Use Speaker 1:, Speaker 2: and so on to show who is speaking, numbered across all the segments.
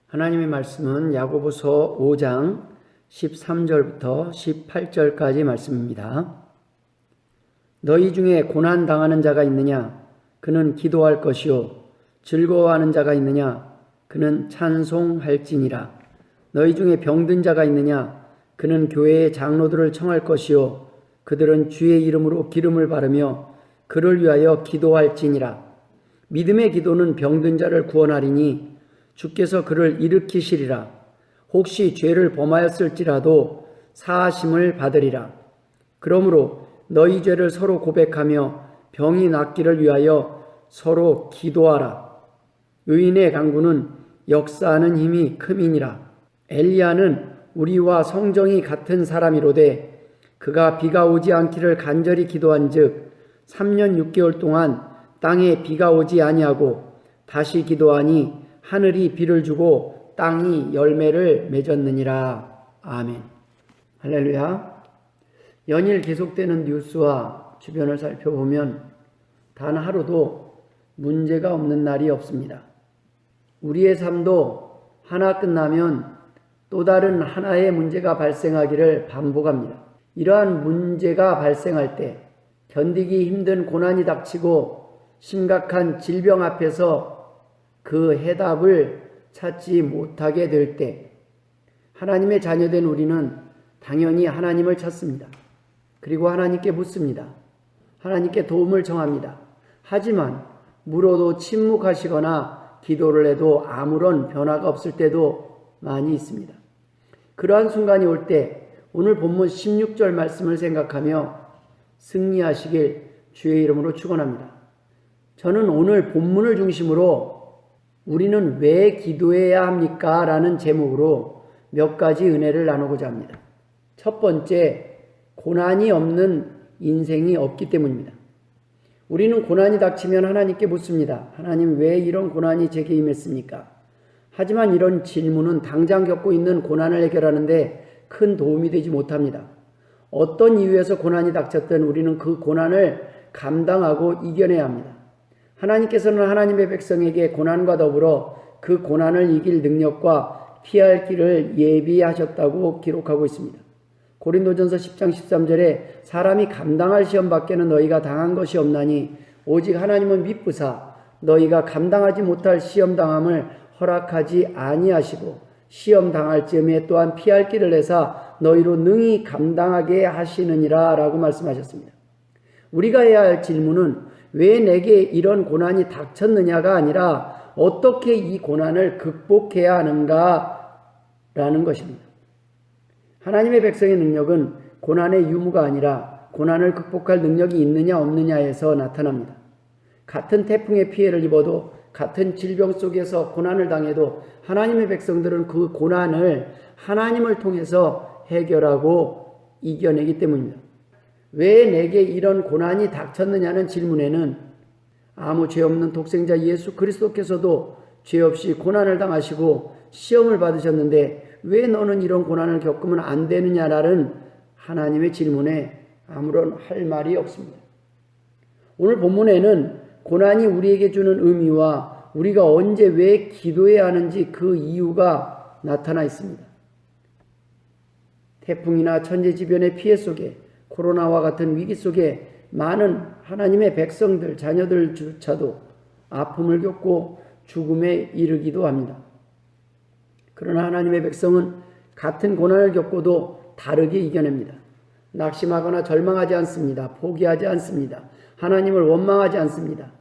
Speaker 1: 하나님의 말씀은 야고보서 5장 13절부터 18절까지 말씀입니다. 너희 중에 고난 당하는 자가 있느냐? 그는 기도할 것이요. 즐거워하는 자가 있느냐? 그는 찬송할지니라. 너희 중에 병든 자가 있느냐? 그는 교회의 장로들을 청할 것이요. 그들은 주의 이름으로 기름을 바르며 그를 위하여 기도할지니라. 믿음의 기도는 병든 자를 구원하리니 주께서 그를 일으키시리라. 혹시 죄를 범하였을지라도 사하심을 받으리라. 그러므로 너희 죄를 서로 고백하며 병이 낫기를 위하여 서로 기도하라. 의인의 강구는 역사하는 힘이 큼이니라. 엘리야는 우리와 성정이 같은 사람이로되 그가 비가 오지 않기를 간절히 기도한즉 3년 6개월 동안 땅에 비가 오지 아니하고 다시 기도하니 하늘이 비를 주고 땅이 열매를 맺었느니라. 아멘. 할렐루야. 연일 계속되는 뉴스와 주변을 살펴보면 단 하루도 문제가 없는 날이 없습니다. 우리의 삶도 하나 끝나면 또 다른 하나의 문제가 발생하기를 반복합니다. 이러한 문제가 발생할 때 견디기 힘든 고난이 닥치고 심각한 질병 앞에서 그 해답을 찾지 못하게 될 때 하나님의 자녀된 우리는 당연히 하나님을 찾습니다. 그리고 하나님께 묻습니다. 하나님께 도움을 청합니다. 하지만 물어도 침묵하시거나 기도를 해도 아무런 변화가 없을 때도 많이 있습니다. 그러한 순간이 올 때 오늘 본문 16절 말씀을 생각하며 승리하시길 주의 이름으로 축원합니다. 저는 오늘 본문을 중심으로 우리는 왜 기도해야 합니까? 라는 제목으로 몇 가지 은혜를 나누고자 합니다. 첫 번째, 고난이 없는 인생이 없기 때문입니다. 우리는 고난이 닥치면 하나님께 묻습니다. 하나님, 왜 이런 고난이 제게 임했습니까? 하지만 이런 질문은 당장 겪고 있는 고난을 해결하는데 큰 도움이 되지 못합니다. 어떤 이유에서 고난이 닥쳤든 우리는 그 고난을 감당하고 이겨내야 합니다. 하나님께서는 하나님의 백성에게 고난과 더불어 그 고난을 이길 능력과 피할 길을 예비하셨다고 기록하고 있습니다. 고린도전서 10장 13절에 사람이 감당할 시험 밖에는 너희가 당한 것이 없나니 오직 하나님은 미쁘사 너희가 감당하지 못할 시험 당함을 허락하지 아니하시고 시험 당할 즈음에 또한 피할 길을 내사 너희로 능히 감당하게 하시느니라 라고 말씀하셨습니다. 우리가 해야 할 질문은 왜 내게 이런 고난이 닥쳤느냐가 아니라 어떻게 이 고난을 극복해야 하는가 라는 것입니다. 하나님의 백성의 능력은 고난의 유무가 아니라 고난을 극복할 능력이 있느냐 없느냐에서 나타납니다. 같은 태풍의 피해를 입어도 같은 질병 속에서 고난을 당해도 하나님의 백성들은 그 고난을 하나님을 통해서 해결하고 이겨내기 때문입니다. 왜 내게 이런 고난이 닥쳤느냐는 질문에는 아무 죄 없는 독생자 예수 그리스도께서도 죄 없이 고난을 당하시고 시험을 받으셨는데 왜 너는 이런 고난을 겪으면 안 되느냐라는 하나님의 질문에 아무런 할 말이 없습니다. 오늘 본문에는 고난이 우리에게 주는 의미와 우리가 언제 왜 기도해야 하는지 그 이유가 나타나 있습니다. 태풍이나 천재지변의 피해 속에 코로나와 같은 위기 속에 많은 하나님의 백성들, 자녀들조차도 아픔을 겪고 죽음에 이르기도 합니다. 그러나 하나님의 백성은 같은 고난을 겪고도 다르게 이겨냅니다. 낙심하거나 절망하지 않습니다. 포기하지 않습니다. 하나님을 원망하지 않습니다.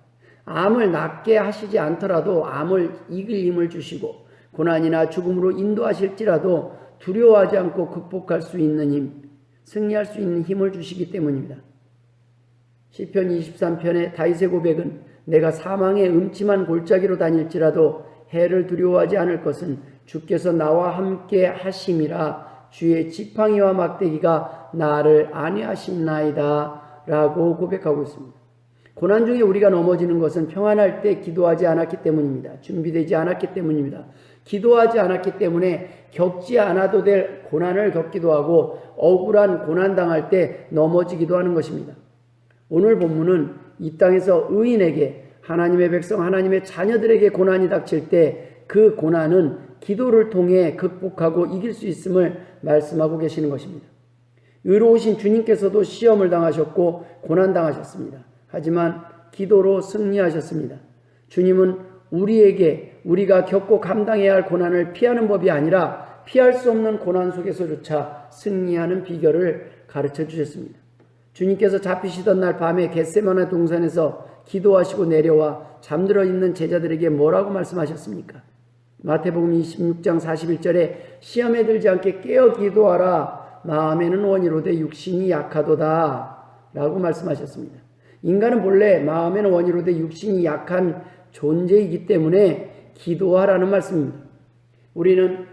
Speaker 1: 암을 낫게 하시지 않더라도 암을 이길 힘을 주시고 고난이나 죽음으로 인도하실지라도 두려워하지 않고 극복할 수 있는 힘, 승리할 수 있는 힘을 주시기 때문입니다. 시편 23편의 다윗의 고백은 내가 사망의 음침한 골짜기로 다닐지라도 해를 두려워하지 않을 것은 주께서 나와 함께 하심이라 주의 지팡이와 막대기가 나를 안위하심나이다 라고 고백하고 있습니다. 고난 중에 우리가 넘어지는 것은 평안할 때 기도하지 않았기 때문입니다. 준비되지 않았기 때문입니다. 기도하지 않았기 때문에 겪지 않아도 될 고난을 겪기도 하고 억울한 고난 당할 때 넘어지기도 하는 것입니다. 오늘 본문은 이 땅에서 의인에게 하나님의 백성, 하나님의 자녀들에게 고난이 닥칠 때 그 고난은 기도를 통해 극복하고 이길 수 있음을 말씀하고 계시는 것입니다. 의로우신 주님께서도 시험을 당하셨고 고난당하셨습니다. 하지만 기도로 승리하셨습니다. 주님은 우리가 겪고 감당해야 할 고난을 피하는 법이 아니라 피할 수 없는 고난 속에서조차 승리하는 비결을 가르쳐 주셨습니다. 주님께서 잡히시던 날 밤에 겟세마네 동산에서 기도하시고 내려와 잠들어 있는 제자들에게 뭐라고 말씀하셨습니까? 마태복음 26장 41절에 시험에 들지 않게 깨어 기도하라. 마음에는 원이로되 육신이 약하도다 라고 말씀하셨습니다. 인간은 본래 마음에는 원이로되 육신이 약한 존재이기 때문에 기도하라는 말씀입니다. 우리는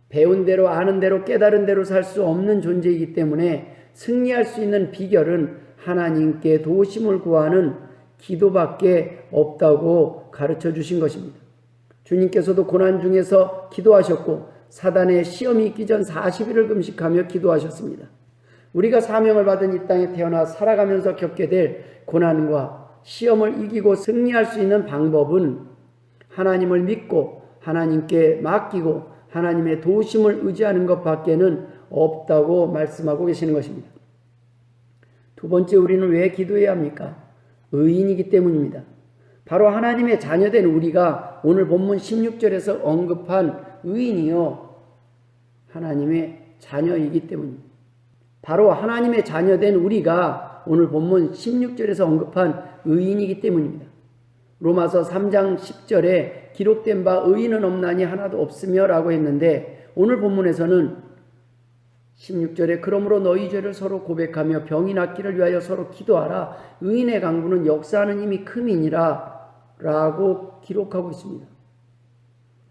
Speaker 1: 배운 대로 아는 대로 깨달은 대로 살 수 없는 존재이기 때문에 승리할 수 있는 비결은 하나님께 도우심을 구하는 기도밖에 없다고 가르쳐 주신 것입니다. 주님께서도 고난 중에서 기도하셨고 사단의 시험이 있기 전 40일을 금식하며 기도하셨습니다. 우리가 사명을 받은 이 땅에 태어나 살아가면서 겪게 될 고난과 시험을 이기고 승리할 수 있는 방법은 하나님을 믿고 하나님께 맡기고 하나님의 도우심을 의지하는 것밖에는 없다고 말씀하고 계시는 것입니다. 두 번째, 우리는 왜 기도해야 합니까? 의인이기 때문입니다. 바로 하나님의 자녀된 우리가 오늘 본문 16절에서 언급한 의인이요 하나님의 자녀이기 때문입니다. 바로 하나님의 자녀된 우리가 오늘 본문 16절에서 언급한 의인이기 때문입니다. 로마서 3장 10절에 기록된 바 의인은 없나니 하나도 없으며 라고 했는데 오늘 본문에서는 16절에 그러므로 너희 죄를 서로 고백하며 병이 낫기를 위하여 서로 기도하라. 의인의 강구는 역사하는 힘이 큼이니라 라고 기록하고 있습니다.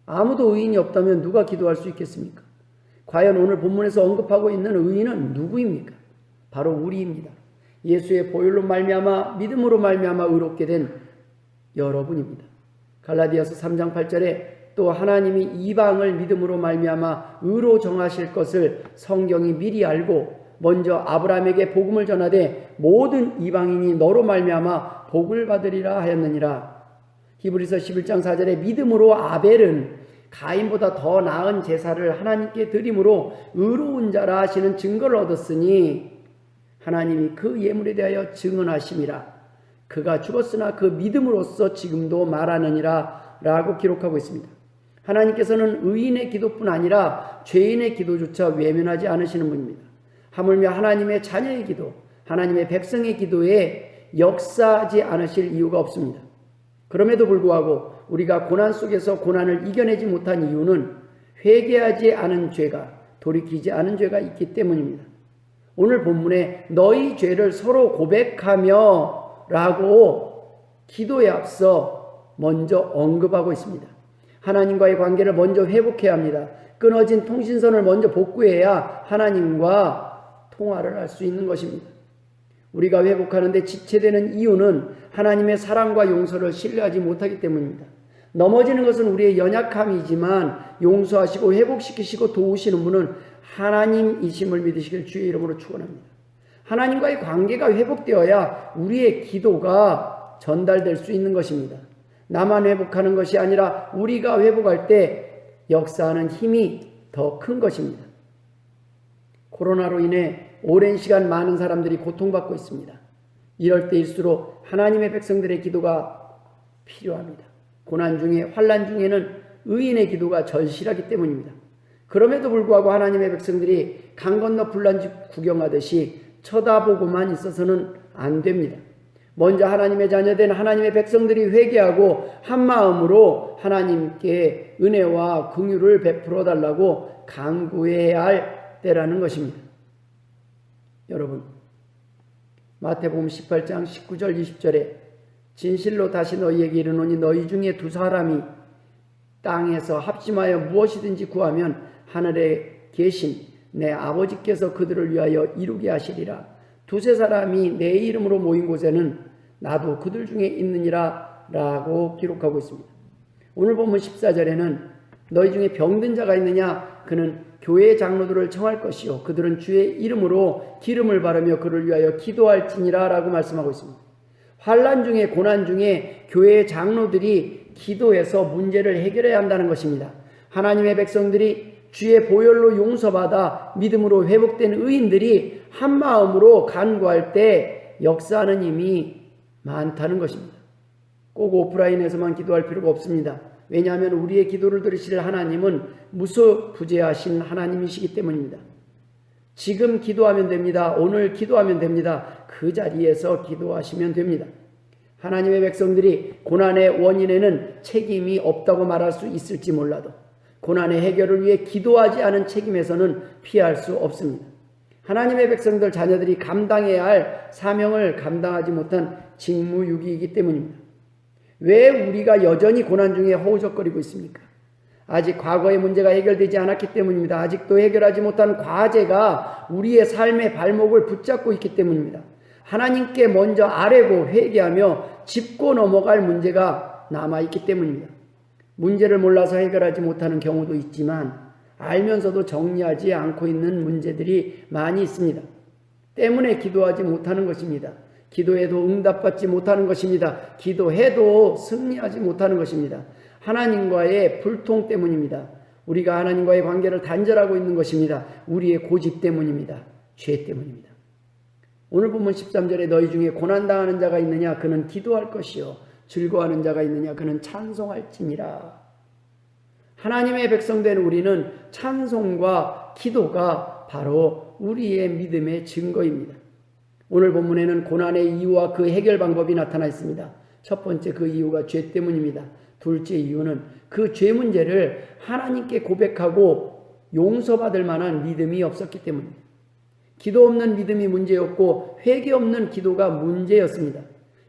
Speaker 1: 아무도 의인이 없다면 누가 기도할 수 있겠습니까? 과연 오늘 본문에서 언급하고 있는 의인은 누구입니까? 바로 우리입니다. 예수의 보혈로 말미암아 믿음으로 말미암아 의롭게 된 여러분입니다. 갈라디아서 3장 8절에 또 하나님이 이방을 믿음으로 말미암아 의로 정하실 것을 성경이 미리 알고 먼저 아브라함에게 복음을 전하되 모든 이방인이 너로 말미암아 복을 받으리라 하였느니라. 히브리서 11장 4절에 믿음으로 아벨은 가인보다 더 나은 제사를 하나님께 드림으로 의로운 자라 하시는 증거를 얻었으니 하나님이 그 예물에 대하여 증언하심이라. 그가 죽었으나 그 믿음으로써 지금도 말하느니라 라고 기록하고 있습니다. 하나님께서는 의인의 기도뿐 아니라 죄인의 기도조차 외면하지 않으시는 분입니다. 하물며 하나님의 자녀의 기도, 하나님의 백성의 기도에 역사하지 않으실 이유가 없습니다. 그럼에도 불구하고 우리가 고난 속에서 고난을 이겨내지 못한 이유는 회개하지 않은 죄가, 돌이키지 않은 죄가 있기 때문입니다. 오늘 본문에 너희 죄를 서로 고백하며 라고 기도에 앞서 먼저 언급하고 있습니다. 하나님과의 관계를 먼저 회복해야 합니다. 끊어진 통신선을 먼저 복구해야 하나님과 통화를 할 수 있는 것입니다. 우리가 회복하는데 지체되는 이유는 하나님의 사랑과 용서를 신뢰하지 못하기 때문입니다. 넘어지는 것은 우리의 연약함이지만 용서하시고 회복시키시고 도우시는 분은 하나님이심을 믿으시길 주의 이름으로 축원합니다. 하나님과의 관계가 회복되어야 우리의 기도가 전달될 수 있는 것입니다. 나만 회복하는 것이 아니라 우리가 회복할 때 역사하는 힘이 더 큰 것입니다. 코로나로 인해 오랜 시간 많은 사람들이 고통받고 있습니다. 이럴 때일수록 하나님의 백성들의 기도가 필요합니다. 고난 중에, 환난 중에는 의인의 기도가 절실하기 때문입니다. 그럼에도 불구하고 하나님의 백성들이 강 건너 불난집 구경하듯이 쳐다보고만 있어서는 안 됩니다. 먼저 하나님의 자녀된 하나님의 백성들이 회개하고 한마음으로 하나님께 은혜와 긍휼을 베풀어 달라고 간구해야 할 때라는 것입니다. 여러분, 마태복음 18장 19절 20절에 진실로 다시 너희에게 이르노니 너희 중에 두 사람이 땅에서 합심하여 무엇이든지 구하면 하늘에 계신 내 아버지께서 그들을 위하여 이루게 하시리라. 두세 사람이 내 이름으로 모인 곳에는 나도 그들 중에 있느니라 라고 기록하고 있습니다. 오늘 본문 14절에는 너희 중에 병든 자가 있느냐? 그는 교회 장로들을 청할 것이요 그들은 주의 이름으로 기름을 바르며 그를 위하여 기도할지니라 라고 말씀하고 있습니다. 환난 중에, 고난 중에 교회 장로들이 기도에서 문제를 해결해야 한다는 것입니다. 하나님의 백성들이 주의 보혈로 용서받아 믿음으로 회복된 의인들이 한마음으로 간구할 때 역사하는 힘이 많다는 것입니다. 꼭 오프라인에서만 기도할 필요가 없습니다. 왜냐하면 우리의 기도를 들으실 하나님은 무소부재하신 하나님이시기 때문입니다. 지금 기도하면 됩니다. 오늘 기도하면 됩니다. 그 자리에서 기도하시면 됩니다. 하나님의 백성들이 고난의 원인에는 책임이 없다고 말할 수 있을지 몰라도 고난의 해결을 위해 기도하지 않은 책임에서는 피할 수 없습니다. 하나님의 백성들 자녀들이 감당해야 할 사명을 감당하지 못한 직무유기이기 때문입니다. 왜 우리가 여전히 고난 중에 허우적거리고 있습니까? 아직 과거의 문제가 해결되지 않았기 때문입니다. 아직도 해결하지 못한 과제가 우리의 삶의 발목을 붙잡고 있기 때문입니다. 하나님께 먼저 아뢰고 회개하며 짚고 넘어갈 문제가 남아있기 때문입니다. 문제를 몰라서 해결하지 못하는 경우도 있지만 알면서도 정리하지 않고 있는 문제들이 많이 있습니다. 때문에 기도하지 못하는 것입니다. 기도해도 응답받지 못하는 것입니다. 기도해도 승리하지 못하는 것입니다. 하나님과의 불통 때문입니다. 우리가 하나님과의 관계를 단절하고 있는 것입니다. 우리의 고집 때문입니다. 죄 때문입니다. 오늘 본문 13절에 너희 중에 고난당하는 자가 있느냐 그는 기도할 것이요 즐거워하는 자가 있느냐 그는 찬송할지니라. 하나님의 백성된 우리는 찬송과 기도가 바로 우리의 믿음의 증거입니다. 오늘 본문에는 고난의 이유와 그 해결 방법이 나타나 있습니다. 첫 번째 그 이유가 죄 때문입니다. 둘째 이유는 그 죄 문제를 하나님께 고백하고 용서받을 만한 믿음이 없었기 때문입니다. 기도 없는 믿음이 문제였고 회개 없는 기도가 문제였습니다.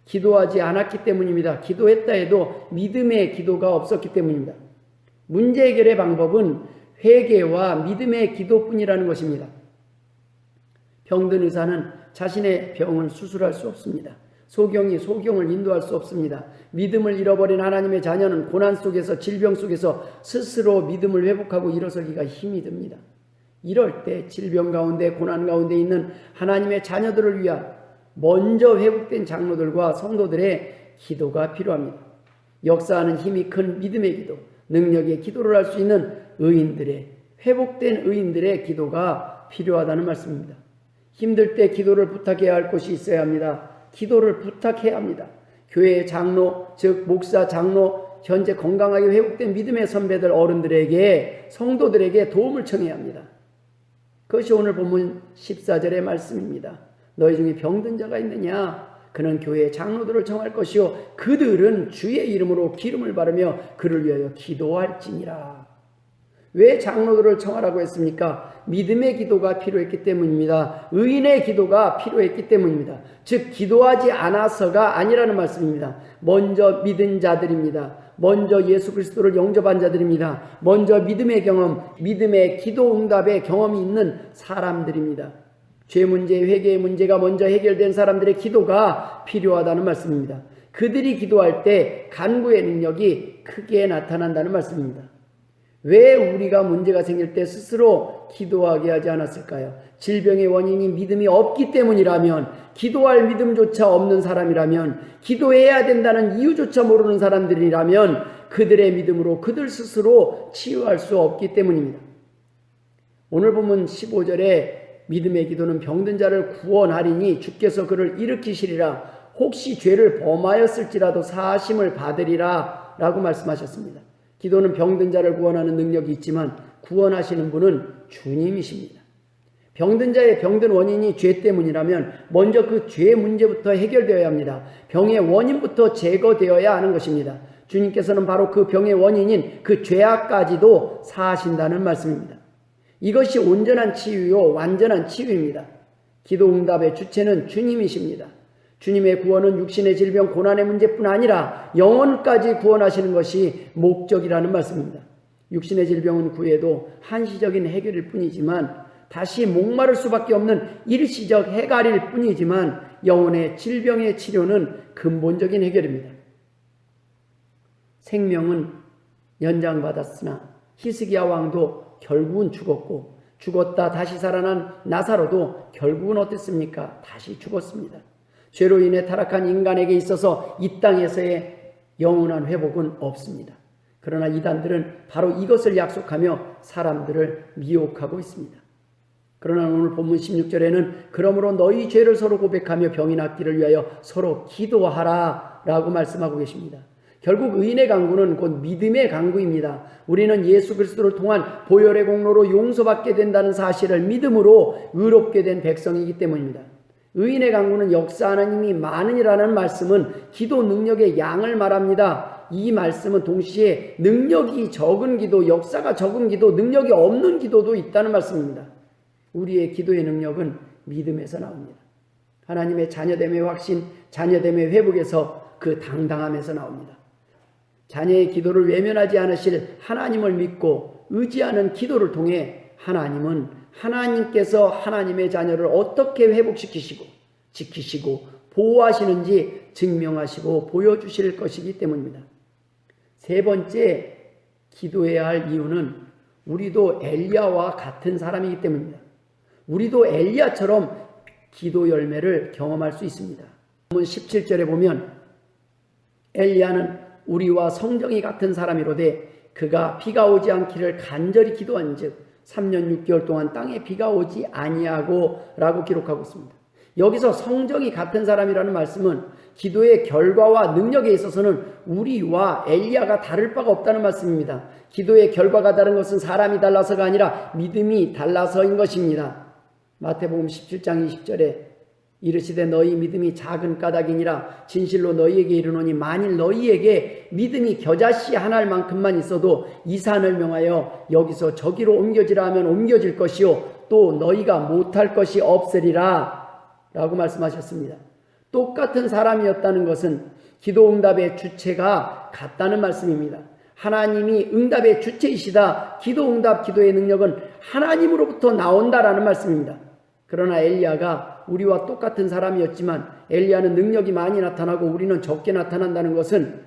Speaker 1: 기도하지 않았기 때문입니다. 기도했다 해도 믿음의 기도가 없었기 때문입니다. 문제 해결의 방법은 회개와 믿음의 기도뿐이라는 것입니다. 병든 의사는 자신의 병을 수술할 수 없습니다. 소경이 소경을 인도할 수 없습니다. 믿음을 잃어버린 하나님의 자녀는 고난 속에서 질병 속에서 스스로 믿음을 회복하고 일어서기가 힘이 듭니다. 이럴 때 질병 가운데 고난 가운데 있는 하나님의 자녀들을 위한 먼저 회복된 장로들과 성도들의 기도가 필요합니다. 역사하는 힘이 큰 믿음의 기도, 능력의 기도를 할 수 있는 의인들의 회복된 의인들의 기도가 필요하다는 말씀입니다. 힘들 때 기도를 부탁해야 할 곳이 있어야 합니다. 기도를 부탁해야 합니다. 교회의 장로, 즉 목사, 장로, 현재 건강하게 회복된 믿음의 선배들, 어른들에게, 성도들에게 도움을 청해야 합니다. 그것이 오늘 본문 14절의 말씀입니다. 너희 중에 병든 자가 있느냐? 그는 교회의 장로들을 청할 것이요 그들은 주의 이름으로 기름을 바르며 그를 위하여 기도할지니라. 왜 장로들을 청하라고 했습니까? 믿음의 기도가 필요했기 때문입니다. 의인의 기도가 필요했기 때문입니다. 즉 기도하지 않아서가 아니라는 말씀입니다. 먼저 믿은 자들입니다. 먼저 예수 그리스도를 영접한 자들입니다. 먼저 믿음의 경험, 믿음의 기도 응답의 경험이 있는 사람들입니다. 죄 문제, 회개의 문제가 먼저 해결된 사람들의 기도가 필요하다는 말씀입니다. 그들이 기도할 때 간구의 능력이 크게 나타난다는 말씀입니다. 왜 우리가 문제가 생길 때 스스로 기도하게 하지 않았을까요? 질병의 원인이 믿음이 없기 때문이라면, 기도할 믿음조차 없는 사람이라면, 기도해야 된다는 이유조차 모르는 사람들이라면 그들의 믿음으로 그들 스스로 치유할 수 없기 때문입니다. 오늘 보면 15절에 믿음의 기도는 병든 자를 구원하리니 주께서 그를 일으키시리라. 혹시 죄를 범하였을지라도 사하심을 받으리라 라고 말씀하셨습니다. 기도는 병든 자를 구원하는 능력이 있지만 구원하시는 분은 주님이십니다. 병든 자의 병든 원인이 죄 때문이라면 먼저 그 죄 문제부터 해결되어야 합니다. 병의 원인부터 제거되어야 하는 것입니다. 주님께서는 바로 그 병의 원인인 그 죄악까지도 사하신다는 말씀입니다. 이것이 온전한 치유요, 완전한 치유입니다. 기도 응답의 주체는 주님이십니다. 주님의 구원은 육신의 질병, 고난의 문제뿐 아니라 영혼까지 구원하시는 것이 목적이라는 말씀입니다. 육신의 질병은 구해도 한시적인 해결일 뿐이지만, 다시 목마를 수밖에 없는 일시적 해갈일 뿐이지만, 영혼의 질병의 치료는 근본적인 해결입니다. 생명은 연장받았으나 히스기야 왕도 결국은 죽었고, 죽었다 다시 살아난 나사로도 결국은 어땠습니까? 다시 죽었습니다. 죄로 인해 타락한 인간에게 있어서 이 땅에서의 영원한 회복은 없습니다. 그러나 이단들은 바로 이것을 약속하며 사람들을 미혹하고 있습니다. 그러나 오늘 본문 16절에는 그러므로 너희 죄를 서로 고백하며 병이 낫기를 위하여 서로 기도하라 라고 말씀하고 계십니다. 결국 의인의 강구는 곧 믿음의 강구입니다. 우리는 예수 그리스도를 통한 보혈의 공로로 용서받게 된다는 사실을 믿음으로 의롭게 된 백성이기 때문입니다. 의인의 강구는 역사하는 힘이 많으니라는 말씀은 기도 능력의 양을 말합니다. 이 말씀은 동시에 능력이 적은 기도, 역사가 적은 기도, 능력이 없는 기도도 있다는 말씀입니다. 우리의 기도의 능력은 믿음에서 나옵니다. 하나님의 자녀됨의 확신, 자녀됨의 회복에서 그 당당함에서 나옵니다. 자녀의 기도를 외면하지 않으실 하나님을 믿고 의지하는 기도를 통해 하나님은 하나님께서 하나님의 자녀를 어떻게 회복시키시고 지키시고 보호하시는지 증명하시고 보여주실 것이기 때문입니다. 세 번째 기도해야 할 이유는 우리도 엘리야와 같은 사람이기 때문입니다. 우리도 엘리야처럼 기도 열매를 경험할 수 있습니다. 17절에 보면 엘리야는 우리와 성정이 같은 사람이로되 그가 비가 오지 않기를 간절히 기도한즉 3년 6개월 동안 땅에 비가 오지 아니하고 라고 기록하고 있습니다. 여기서 성정이 같은 사람이라는 말씀은 기도의 결과와 능력에 있어서는 우리와 엘리야가 다를 바가 없다는 말씀입니다. 기도의 결과가 다른 것은 사람이 달라서가 아니라 믿음이 달라서인 것입니다. 마태복음 17장 20절에 이르시되 너희 믿음이 작은 까닭이니라 진실로 너희에게 이르노니 만일 너희에게 믿음이 겨자씨 한 알만큼만 있어도 이 산을 명하여 여기서 저기로 옮겨지라 하면 옮겨질 것이요 또 너희가 못할 것이 없으리라 라고 말씀하셨습니다. 똑같은 사람이었다는 것은 기도 응답의 주체가 같다는 말씀입니다. 하나님이 응답의 주체이시다. 기도 응답 기도의 능력은 하나님으로부터 나온다라는 말씀입니다. 그러나 엘리야가 우리와 똑같은 사람이었지만 엘리야는 능력이 많이 나타나고 우리는 적게 나타난다는 것은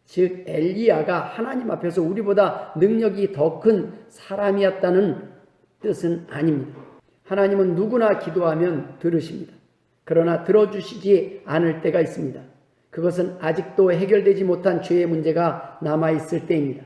Speaker 1: 즉 엘리야가 하나님 앞에서 우리보다 능력이 더 큰 사람이었다는 뜻은 아닙니다. 하나님은 누구나 기도하면 들으십니다. 그러나 들어주시지 않을 때가 있습니다. 그것은 아직도 해결되지 못한 죄의 문제가 남아있을 때입니다.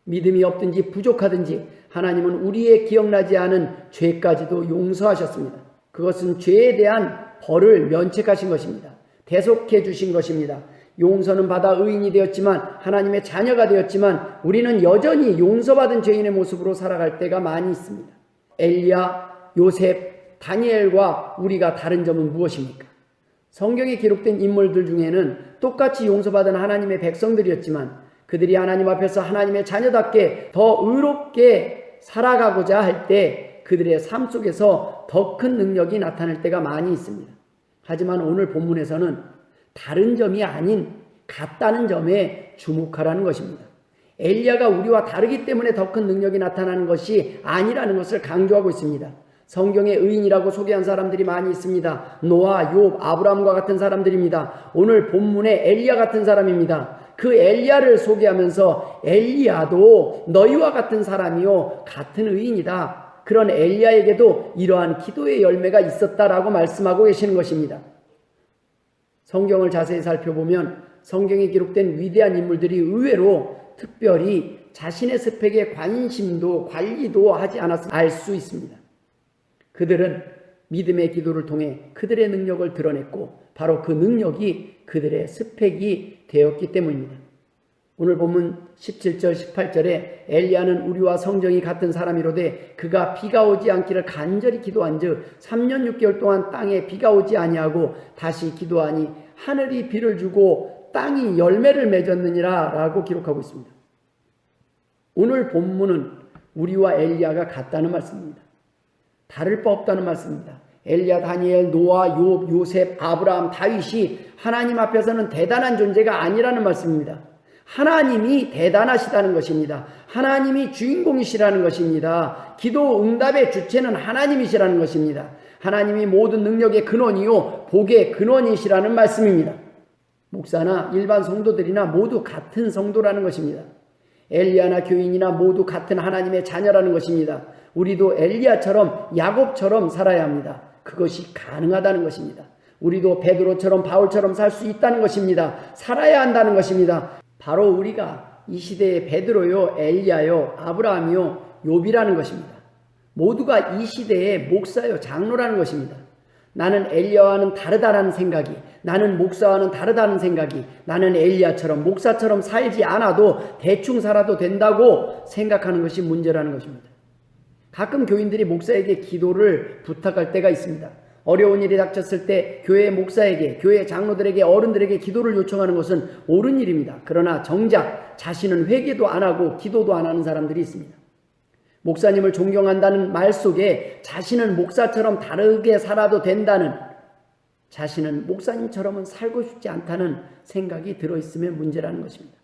Speaker 1: 믿음이 없든지 부족하든지 하나님은 우리의 기억나지 않은 죄까지도 용서하셨습니다. 그것은 죄에 대한 벌을 면책하신 것입니다. 대속해 주신 것입니다. 용서는 받아 의인이 되었지만 하나님의 자녀가 되었지만 우리는 여전히 용서받은 죄인의 모습으로 살아갈 때가 많이 있습니다. 엘리야, 요셉, 다니엘과 우리가 다른 점은 무엇입니까? 성경에 기록된 인물들 중에는 똑같이 용서받은 하나님의 백성들이었지만 그들이 하나님 앞에서 하나님의 자녀답게 더 의롭게 살아가고자 할 때 그들의 삶 속에서 더 큰 능력이 나타날 때가 많이 있습니다. 하지만 오늘 본문에서는 다른 점이 아닌 같다는 점에 주목하라는 것입니다. 엘리야가 우리와 다르기 때문에 더 큰 능력이 나타나는 것이 아니라는 것을 강조하고 있습니다. 성경에 의인이라고 소개한 사람들이 많이 있습니다. 노아, 욥, 아브라함과 같은 사람들입니다. 오늘 본문에 엘리야 같은 사람입니다. 그 엘리야를 소개하면서 엘리야도 너희와 같은 사람이요 같은 의인이다. 그런 엘리야에게도 이러한 기도의 열매가 있었다라고 말씀하고 계시는 것입니다. 성경을 자세히 살펴보면 성경에 기록된 위대한 인물들이 의외로 특별히 자신의 스펙에 관심도 관리도 하지 않았음을 알 수 있습니다. 그들은 믿음의 기도를 통해 그들의 능력을 드러냈고 바로 그 능력이 그들의 스펙이 되었기 때문입니다. 오늘 본문 17절 18절에 엘리야는 우리와 성정이 같은 사람이로되 그가 비가 오지 않기를 간절히 기도한즉 3년 6개월 동안 땅에 비가 오지 아니하고 다시 기도하니 하늘이 비를 주고 땅이 열매를 맺었느니라 라고 기록하고 있습니다. 오늘 본문은 우리와 엘리야가 같다는 말씀입니다. 다를 바 없다는 말씀입니다. 엘리야, 다니엘, 노아, 욥, 요셉, 아브라함, 다윗이 하나님 앞에서는 대단한 존재가 아니라는 말씀입니다. 하나님이 대단하시다는 것입니다. 하나님이 주인공이시라는 것입니다. 기도 응답의 주체는 하나님이시라는 것입니다. 하나님이 모든 능력의 근원이요 복의 근원이시라는 말씀입니다. 목사나 일반 성도들이나 모두 같은 성도라는 것입니다. 엘리야나 교인이나 모두 같은 하나님의 자녀라는 것입니다. 우리도 엘리야처럼 야곱처럼 살아야 합니다. 그것이 가능하다는 것입니다. 우리도 베드로처럼 바울처럼 살 수 있다는 것입니다. 살아야 한다는 것입니다. 바로 우리가 이 시대의 베드로요, 엘리야요, 아브라함이요, 욥이라는 것입니다. 모두가 이 시대의 목사요, 장로라는 것입니다. 나는 엘리야와는 다르다는 생각이, 나는 목사와는 다르다는 생각이, 나는 엘리야처럼 목사처럼 살지 않아도 대충 살아도 된다고 생각하는 것이 문제라는 것입니다. 가끔 교인들이 목사에게 기도를 부탁할 때가 있습니다. 어려운 일이 닥쳤을 때 교회 목사에게, 교회 장로들에게, 어른들에게 기도를 요청하는 것은 옳은 일입니다. 그러나 정작 자신은 회개도 안 하고 기도도 안 하는 사람들이 있습니다. 목사님을 존경한다는 말 속에 자신은 목사처럼 다르게 살아도 된다는, 자신은 목사님처럼은 살고 싶지 않다는 생각이 들어있으면 문제라는 것입니다.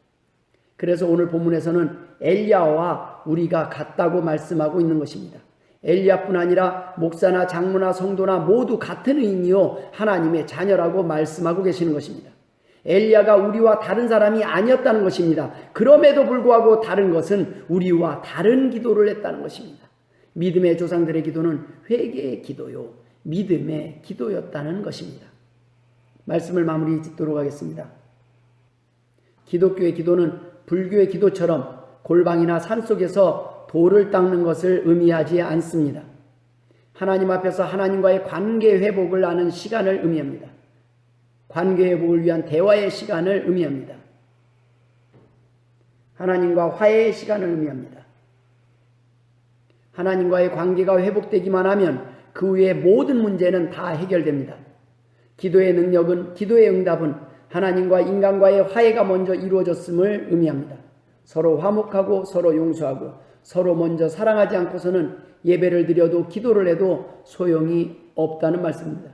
Speaker 1: 그래서 오늘 본문에서는 엘리야와 우리가 같다고 말씀하고 있는 것입니다. 엘리야뿐 아니라 목사나 장로나 성도나 모두 같은 의인이요 하나님의 자녀라고 말씀하고 계시는 것입니다. 엘리야가 우리와 다른 사람이 아니었다는 것입니다. 그럼에도 불구하고 다른 것은 우리와 다른 기도를 했다는 것입니다. 믿음의 조상들의 기도는 회개의 기도요, 믿음의 기도였다는 것입니다. 말씀을 마무리 짓도록 하겠습니다. 기독교의 기도는 불교의 기도처럼 골방이나 산속에서 돌을 닦는 것을 의미하지 않습니다. 하나님 앞에서 하나님과의 관계 회복을 하는 시간을 의미합니다. 관계 회복을 위한 대화의 시간을 의미합니다. 하나님과 화해의 시간을 의미합니다. 하나님과의 관계가 회복되기만 하면 그 외의 모든 문제는 다 해결됩니다. 기도의 능력은, 기도의 응답은 하나님과 인간과의 화해가 먼저 이루어졌음을 의미합니다. 서로 화목하고 서로 용서하고 서로 먼저 사랑하지 않고서는 예배를 드려도 기도를 해도 소용이 없다는 말씀입니다.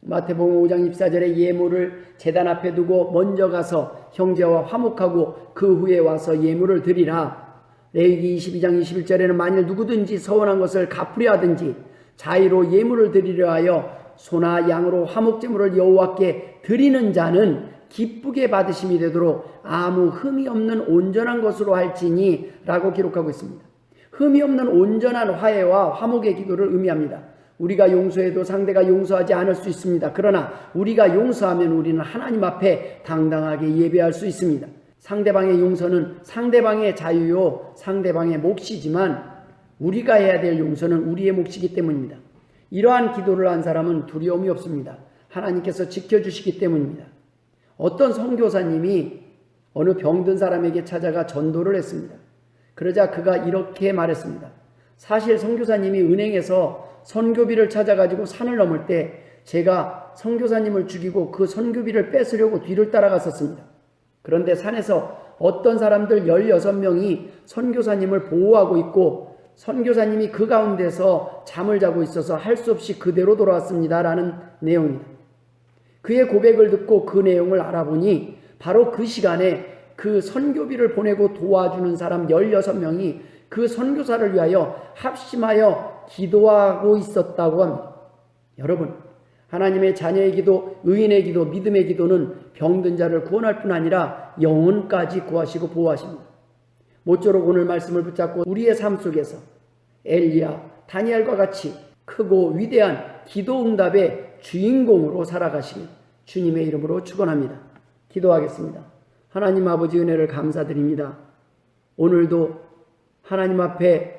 Speaker 1: 마태복음 5장 24절에 예물을 제단 앞에 두고 먼저 가서 형제와 화목하고 그 후에 와서 예물을 드리라. 레위기 22장 21절에는 만일 누구든지 서원한 것을 갚으려 하든지 자의로 예물을 드리려 하여 소나 양으로 화목제물을 여호와께 드리는 자는 기쁘게 받으심이 되도록 아무 흠이 없는 온전한 것으로 할지니 라고 기록하고 있습니다. 흠이 없는 온전한 화해와 화목의 기도를 의미합니다. 우리가 용서해도 상대가 용서하지 않을 수 있습니다. 그러나 우리가 용서하면 우리는 하나님 앞에 당당하게 예배할 수 있습니다. 상대방의 용서는 상대방의 자유요, 상대방의 몫이지만 우리가 해야 될 용서는 우리의 몫이기 때문입니다. 이러한 기도를 한 사람은 두려움이 없습니다. 하나님께서 지켜주시기 때문입니다. 어떤 선교사님이 어느 병든 사람에게 찾아가 전도를 했습니다. 그러자 그가 이렇게 말했습니다. 사실 선교사님이 은행에서 선교비를 찾아가지고 산을 넘을 때 제가 선교사님을 죽이고 그 선교비를 뺏으려고 뒤를 따라갔었습니다. 그런데 산에서 어떤 사람들 16명이 선교사님을 보호하고 있고 선교사님이 그 가운데서 잠을 자고 있어서 할 수 없이 그대로 돌아왔습니다. 라는 내용입니다. 그의 고백을 듣고 그 내용을 알아보니 바로 그 시간에 그 선교비를 보내고 도와주는 사람 16명이 그 선교사를 위하여 합심하여 기도하고 있었다고 합니다. 여러분, 하나님의 자녀의 기도, 의인의 기도, 믿음의 기도는 병든 자를 구원할 뿐 아니라 영혼까지 구하시고 보호하십니다. 모쪼록 오늘 말씀을 붙잡고 우리의 삶 속에서 엘리야, 다니엘과 같이 크고 위대한 기도 응답의 주인공으로 살아가시길 주님의 이름으로 축원합니다. 기도하겠습니다. 하나님 아버지 은혜를 감사드립니다. 오늘도 하나님 앞에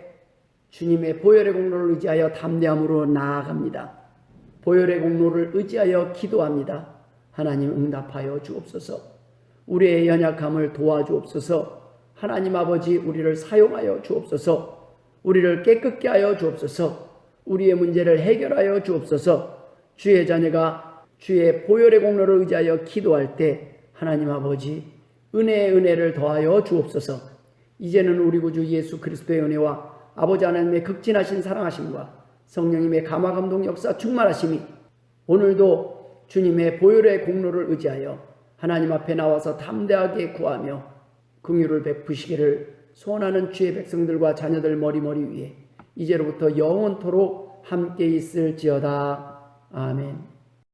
Speaker 1: 주님의 보혈의 공로를 의지하여 담대함으로 나아갑니다. 보혈의 공로를 의지하여 기도합니다. 하나님 응답하여 주옵소서. 우리의 연약함을 도와주옵소서. 하나님 아버지 우리를 사용하여 주옵소서. 우리를 깨끗게 하여 주옵소서. 우리의 문제를 해결하여 주옵소서. 주의 자녀가 주의 보혈의 공로를 의지하여 기도할 때 하나님 아버지 은혜의 은혜를 더하여 주옵소서. 이제는 우리 구주 예수 그리스도의 은혜와 아버지 하나님의 극진하신 사랑하심과 성령님의 감화감동 역사 충만하심이 오늘도 주님의 보혈의 공로를 의지하여 하나님 앞에 나와서 담대하게 구하며 긍휼을 베푸시기를 소원하는 주의 백성들과 자녀들 머리머리 위에 이제로부터 영원토록 함께 있을지어다. 아멘.